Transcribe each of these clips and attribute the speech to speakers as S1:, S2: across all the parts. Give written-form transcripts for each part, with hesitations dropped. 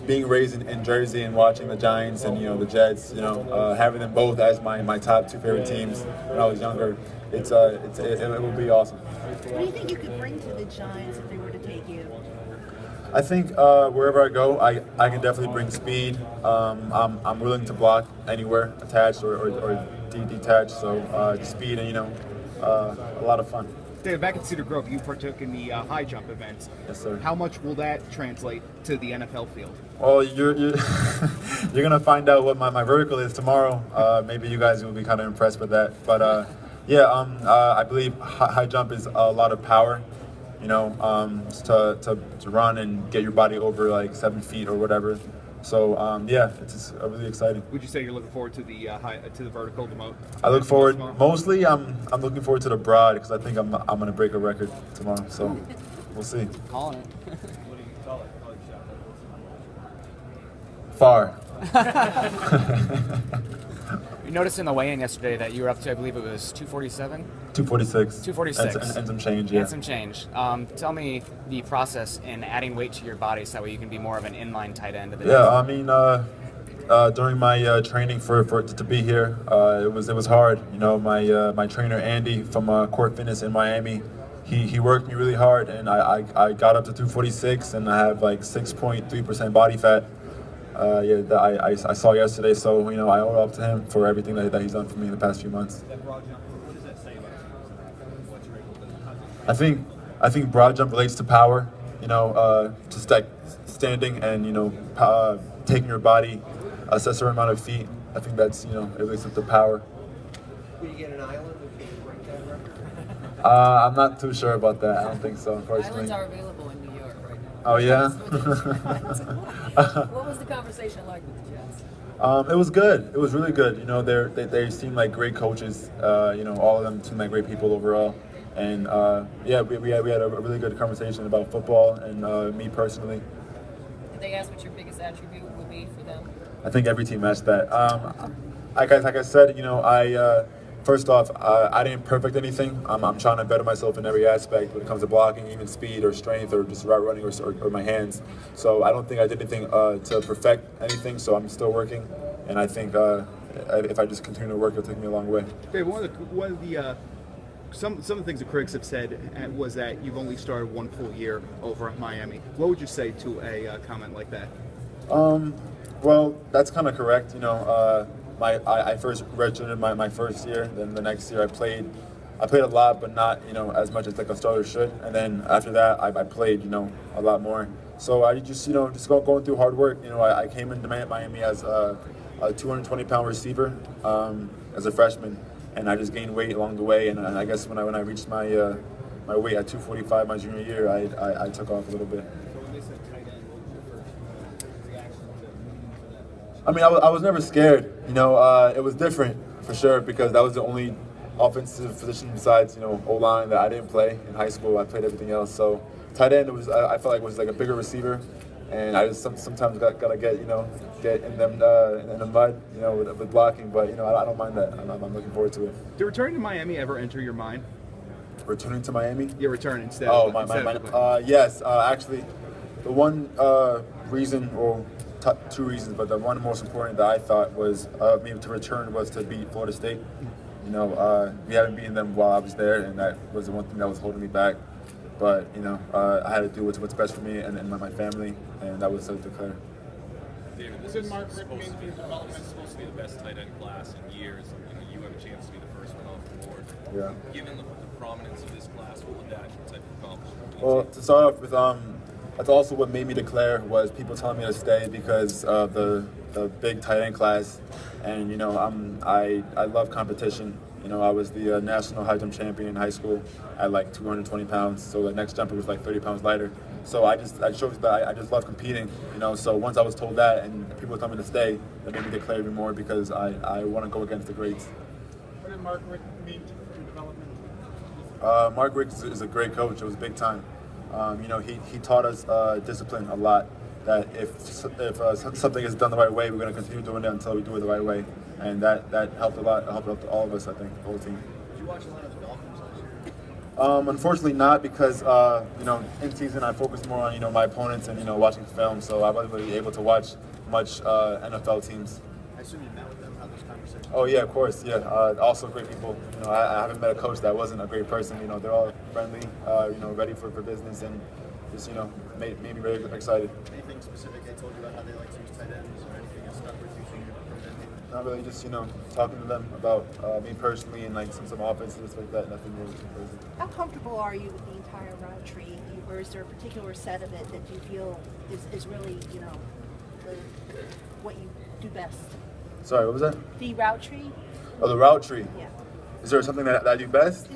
S1: Being raised in Jersey and watching the Giants and the Jets, having them both as my top two favorite teams when I was younger, it will be awesome.
S2: What do you think you could bring to the Giants if they were to take you?
S1: I think wherever I go, I can definitely bring speed. I'm willing to block anywhere, attached or detached. So speed and a lot of fun.
S3: David, back at Cedar Grove, you partook in the high jump events.
S1: Yes, sir.
S3: How much will that translate to the NFL field?
S1: Well, you're you're gonna find out what my vertical is tomorrow. Maybe you guys will be kind of impressed with that. But I believe high jump is a lot of power. To run and get your body over like 7 feet or whatever. So it's just really exciting.
S3: Would you say you're looking forward to the vertical, the moat?
S1: I look forward mostly. I'm looking forward to the broad because I think I'm gonna break a record tomorrow. So we'll see.
S3: Calling it.
S4: What do you call it?
S1: Far.
S5: We noticed in the weigh-in yesterday that you were up to, I believe it was 247?
S1: 246.
S5: 246.
S1: And some change, yeah.
S5: And some change. Tell me the process in adding weight to your body so that way you can be more of an inline tight end.
S1: I mean, during my training to be here, it was hard. My trainer Andy from Court Fitness in Miami, he worked me really hard, and I got up to 246, and I have like 6.3% body fat. I saw yesterday, so I owe it up to him for everything that he's done for me in the past few months.
S4: That broad jump, what does that say about what you're able to do?
S1: I think broad jump relates to power. Just like standing and taking your body a certain amount of feet. I think that's it relates to the power.
S6: Will you get an island if you break that record?
S1: I'm not too sure about that. I don't think so, unfortunately.
S7: Islands are available in New York right now.
S1: Oh yeah.
S7: What was the conversation like with the Jets?
S1: It was good. It was really good. They seem like great coaches. All of them seem like great people overall. And we had a really good conversation about football and me personally.
S7: Did they ask what your biggest attribute would be for them?
S1: I think every team asked that. Like I said, first off, I didn't perfect anything. I'm trying to better myself in every aspect when it comes to blocking, even speed or strength or just route running or my hands. So I don't think I did anything to perfect anything. So I'm still working, and I think if I just continue to work, it'll take me a long way.
S3: Dave, some of the things the critics have said was that you've only started one full year over at Miami. What would you say to a comment like that?
S1: Well, that's kind of correct. I first redshirted my first year. Then the next year I played a lot, but not as much as like a starter should. And then after that I played a lot more. So I just going through hard work. I came into Miami as a 220-pound receiver as a freshman, and I just gained weight along the way. And I guess when I reached my weight at 245 my junior year, I took off a little bit. I mean, I was never scared. It was different for sure because that was the only offensive position besides O-line that I didn't play in high school. I played everything else. So tight end I felt like was like a bigger receiver, and I just sometimes gotta get in the mud with blocking. But I don't mind that. I'm looking forward to it.
S3: Did returning to Miami ever enter your mind?
S1: Returning to Miami?
S3: Yeah, return instead.
S1: Oh,
S3: of
S1: yes. Actually, the one reason or two reasons, but the one most important that I thought was maybe to return was to beat Florida State. We haven't beaten them while I was there, and that was the one thing that was holding me back. But I had to do what's best for me and my family, and that was to declare.
S4: David, this is supposed to be the best tight end class in years. You have a chance to be the first one off the board.
S1: Yeah.
S4: Given the prominence of this class, what would that type of accomplishment?
S1: Well, to start off with, that's also what made me declare was people telling me to stay because of the big tight end class, and I love competition. I was the national high jump champion in high school at like 220 pounds, so the next jumper was like 30 pounds lighter. So I showed that I just love competing. So once I was told that and people told me to stay, that made me declare even more because I want to go against the greats.
S8: What did Mark Richt mean to your development?
S1: Mark Richt is a great coach. It was big time. He taught us discipline a lot. That if something is done the right way, we're going to continue doing it until we do it the right way, and that helped a lot. It helped all of us, I think, the whole team.
S4: Did you watch a lot of the Dolphins last
S1: Unfortunately not, because you know, in season I focus more on, you know, my opponents and, you know, watching film, so I wasn't really able to watch much NFL teams.
S3: I assume you met with them, had those conversations.
S1: Oh yeah, of course, yeah. Also great people. You know, I haven't met a coach that wasn't a great person. You know, they're all friendly, you know, ready for business, and just, you know, made me very excited.
S3: Anything specific they told you about how they like to use tight ends, or anything that stuck with you from them?
S1: Not really, just, you know, talking to them about me personally and like some offenses like that. Nothing really crazy.
S2: How comfortable are you with the entire route tree, or is there a particular set of it that you feel is really, you know, what you do best?
S1: Sorry, what was that?
S2: The route tree?
S1: Oh, the route tree.
S2: Yeah.
S1: Is there something that I do best?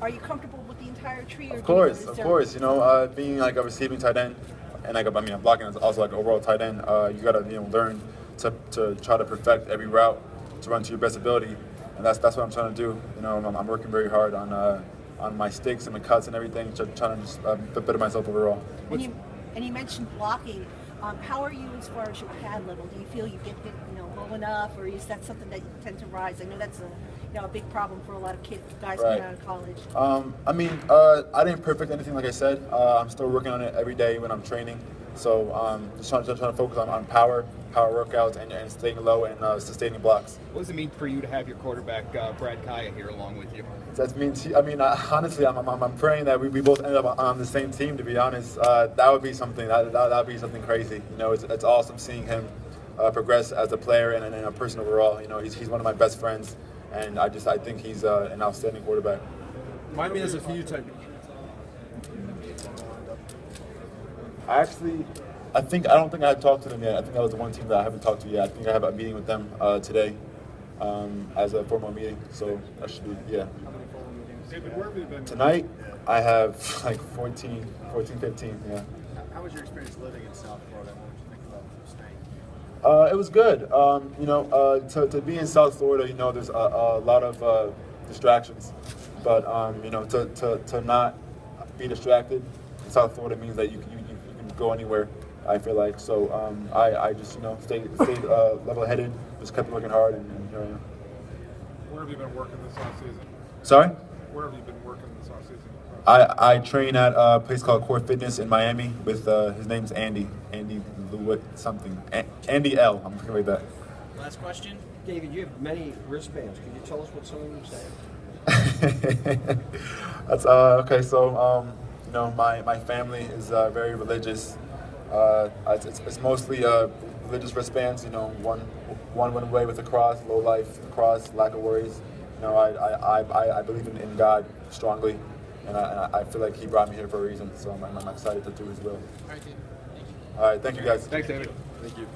S2: Are you comfortable with the entire tree? Or
S1: Of course. You know, being like a receiving tight end, and like I'm blocking is also like an overall tight end. You gotta, you know, learn to try to perfect every route to run to your best ability, and that's what I'm trying to do. You know, I'm working very hard on my sticks and the cuts and everything, trying to just better myself overall.
S2: And you mentioned blocking. How are you as far as your pad level? Do you feel you get it, you know, low enough, or is that something that you tend to rise? I know that's a big problem for a lot of guys coming out of college.
S1: I mean, I didn't perfect anything, like I said. I'm still working on it every day when I'm training. So just trying to focus on power workouts, and staying low and sustaining blocks.
S3: What does it mean for you to have your quarterback Brad Kaya here along with you?
S1: That means, I mean, honestly, I'm praying that we both end up on the same team. To be honest, that would be something. That would be something crazy. You know, it's awesome seeing him progress as a player and a person overall. You know, he's one of my best friends, and I think he's an outstanding quarterback.
S9: Miami has a few type.
S1: I don't think I had talked to them yet. I think that was the one team that I haven't talked to yet. I think I have a meeting with them today as a formal meeting. So that should be, yeah.
S8: David, where have you been?
S1: Tonight, I have like 14, 15, yeah.
S3: How was your experience living in South Florida? What did you think about staying?
S1: It was good. You know, to be in South Florida, you know, there's a lot of distractions. But, you know, to not be distracted in South Florida means that you can go anywhere, I feel like. So I just, you know, stayed level-headed, just kept working hard, and here I am.
S8: Where have you been working this offseason?
S1: Sorry?
S8: Where have you been working this offseason?
S1: I train at a place called Core Fitness in Miami with his name's Andy Lewitt something. Andy L. I'm looking like that.
S6: Last question. David, you have many wristbands. Can you tell us what some of them say?
S1: That's okay. So you know, my family is very religious. It's mostly religious wristbands. You know, one went away with the cross, low life, the cross, lack of worries. You know, I believe in God strongly, and I feel like He brought me here for a reason. So I'm excited to do His will.
S8: All right, David. Thank you.
S1: All right, thank you guys.
S3: Thanks, David.
S1: Thank you.